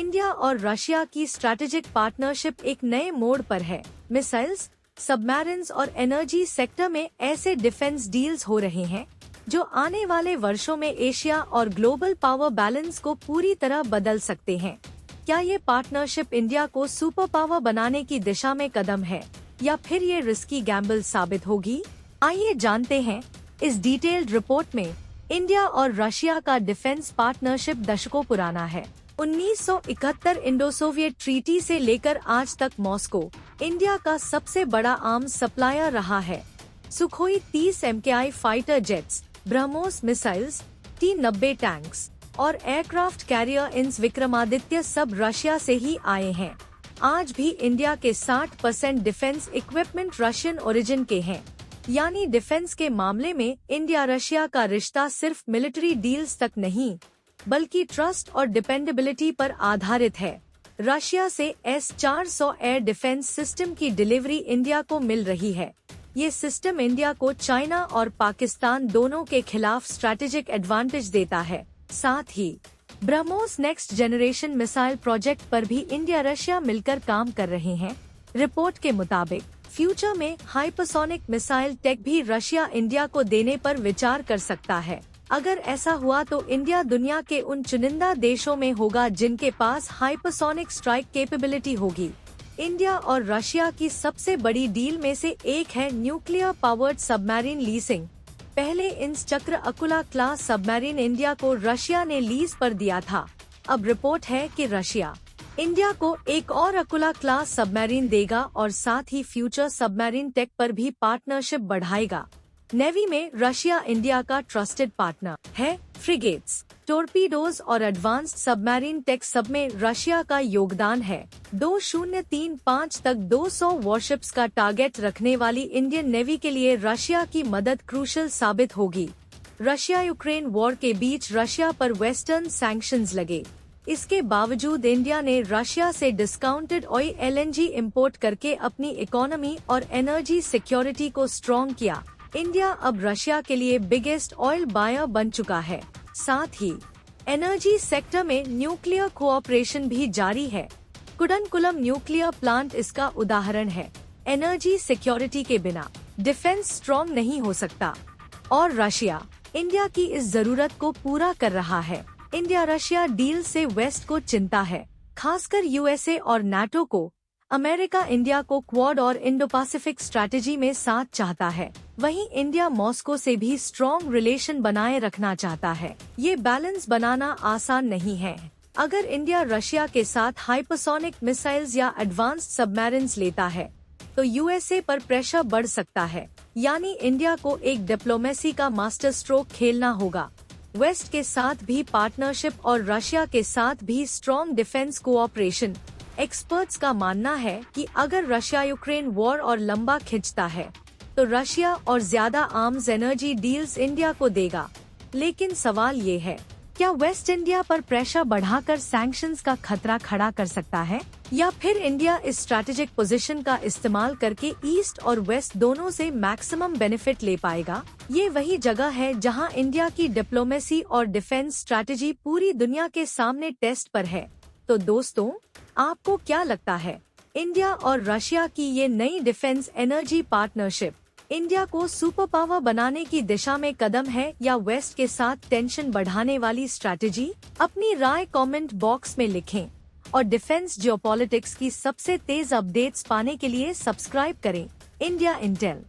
India और Russia की strategic partnership एक नए मोड़ पर है। मिसाइल्स, सबमरीन्स और एनर्जी सेक्टर में ऐसे डिफेंस डील्स हो रहे हैं जो आने वाले वर्षों में एशिया और ग्लोबल पावर बैलेंस को पूरी तरह बदल सकते हैं। क्या ये पार्टनरशिप इंडिया को सुपर पावर बनाने की दिशा में कदम है या फिर ये रिस्की गैम्बल साबित होगी? आइए जानते हैं इस डिटेल्ड रिपोर्ट में। इंडिया और रशिया का डिफेंस पार्टनरशिप दशकों पुराना है। 1971 इंडो सोवियत ट्रीटी से लेकर आज तक मॉस्को इंडिया का सबसे बड़ा आर्म्स सप्लायर रहा है। Sukhoi 30 MKI fighter jets, BrahMos missiles, T-90 tanks और एयरक्राफ्ट कैरियर इंस विक्रमादित्य सब रशिया से ही आए हैं। आज भी इंडिया के 60% डिफेंस इक्विपमेंट रशियन ओरिजिन के हैं। यानी डिफेंस के मामले में इंडिया रशिया का रिश्ता सिर्फ मिलिट्री डील्स तक नहीं बल्कि ट्रस्ट और डिपेंडेबिलिटी पर आधारित है। रशिया से S-400 एयर डिफेंस सिस्टम की डिलीवरी इंडिया को मिल रही है। ये सिस्टम इंडिया को चाइना और पाकिस्तान दोनों के खिलाफ स्ट्रैटेजिक एडवांटेज देता है। साथ ही BrahMos next generation missile project पर भी इंडिया रशिया मिलकर काम कर रहे हैं। रिपोर्ट के मुताबिक फ्यूचर में हाइपरसोनिक मिसाइल टेक भी रशिया इंडिया को देने पर विचार कर सकता है। अगर ऐसा हुआ तो इंडिया दुनिया के उन चुनिंदा देशों में होगा जिनके पास हाइपरसोनिक स्ट्राइक कैपेबिलिटी होगी। इंडिया और रशिया की सबसे बड़ी डील में से एक है न्यूक्लियर पावर्ड सबमरीन लीजिंग। पहले इंस चक्र अकुला क्लास सबमरीन इंडिया को रशिया ने लीज पर दिया था। अब रिपोर्ट है कि रशिया इंडिया को एक और अकुला क्लास सबमरीन देगा और साथ ही फ्यूचर सबमरीन टेक पर भी पार्टनरशिप बढ़ाएगा। नेवी में रशिया इंडिया का ट्रस्टेड पार्टनर है। फ्रिगेट्स, टोरपीडोज और एडवांस्ड सबमरीन टेक सब में रशिया का योगदान है। 2035 तक 200 वॉरशिप्स का टारगेट रखने वाली इंडियन नेवी के लिए रशिया की मदद क्रूशल साबित होगी। रशिया यूक्रेन वॉर के बीच रशिया पर वेस्टर्न सैंक्शंस लगे। इसके बावजूद इंडिया ने रशिया से डिस्काउंटेड ऑयल LNG इंपोर्ट करके अपनी इकोनॉमी और एनर्जी सिक्योरिटी को स्ट्रॉन्ग किया। इंडिया अब रशिया के लिए बिगेस्ट ऑयल बायर बन चुका है। साथ ही एनर्जी सेक्टर में न्यूक्लियर कोऑपरेशन भी जारी है। कुडनकुलम न्यूक्लियर प्लांट इसका उदाहरण है। एनर्जी सिक्योरिटी के बिना डिफेंस स्ट्रॉन्ग नहीं हो सकता और रशिया इंडिया की इस जरूरत को पूरा कर रहा है। इंडिया रशिया डील से वेस्ट को चिंता है, खासकर USA और NATO को। अमेरिका इंडिया को क्वाड और इंडो पैसिफिक स्ट्रैटेजी में साथ चाहता है। वहीं इंडिया मॉस्को से भी स्ट्रॉन्ग रिलेशन बनाए रखना चाहता है। ये बैलेंस बनाना आसान नहीं है। अगर इंडिया रशिया के साथ हाइपरसोनिक मिसाइल्स या एडवांस्ड सबमरीन्स लेता है तो USA पर प्रेशर बढ़ सकता है। यानी इंडिया को एक डिप्लोमेसी का मास्टर स्ट्रोक खेलना होगा। वेस्ट के साथ भी पार्टनरशिप और रशिया के साथ भी स्ट्रॉन्ग डिफेंस कोऑपरेशन। एक्सपर्ट्स का मानना है कि अगर रशिया यूक्रेन वॉर और लंबा खिंचता है तो रशिया और ज्यादा आर्म्स एनर्जी डील्स इंडिया को देगा। लेकिन सवाल ये है, क्या वेस्ट इंडिया पर प्रेशर बढ़ाकर सैंक्शंस का खतरा खड़ा कर सकता है या फिर इंडिया इस स्ट्रैटेजिक पोजीशन का इस्तेमाल करके ईस्ट और वेस्ट दोनों से मैक्सिमम बेनिफिट ले पाएगा? ये वही जगह है जहां इंडिया की डिप्लोमेसी और डिफेंस स्ट्रैटेजी पूरी दुनिया के सामने टेस्ट पर है। तो दोस्तों, आपको क्या लगता है, इंडिया और रशिया की ये नई डिफेंस एनर्जी पार्टनरशिप इंडिया को सुपर पावर बनाने की दिशा में कदम है या वेस्ट के साथ टेंशन बढ़ाने वाली स्ट्रैटेजी? अपनी राय कमेंट बॉक्स में लिखें और डिफेंस जियोपॉलिटिक्स की सबसे तेज अपडेट्स पाने के लिए सब्सक्राइब करें इंडिया इंटेल।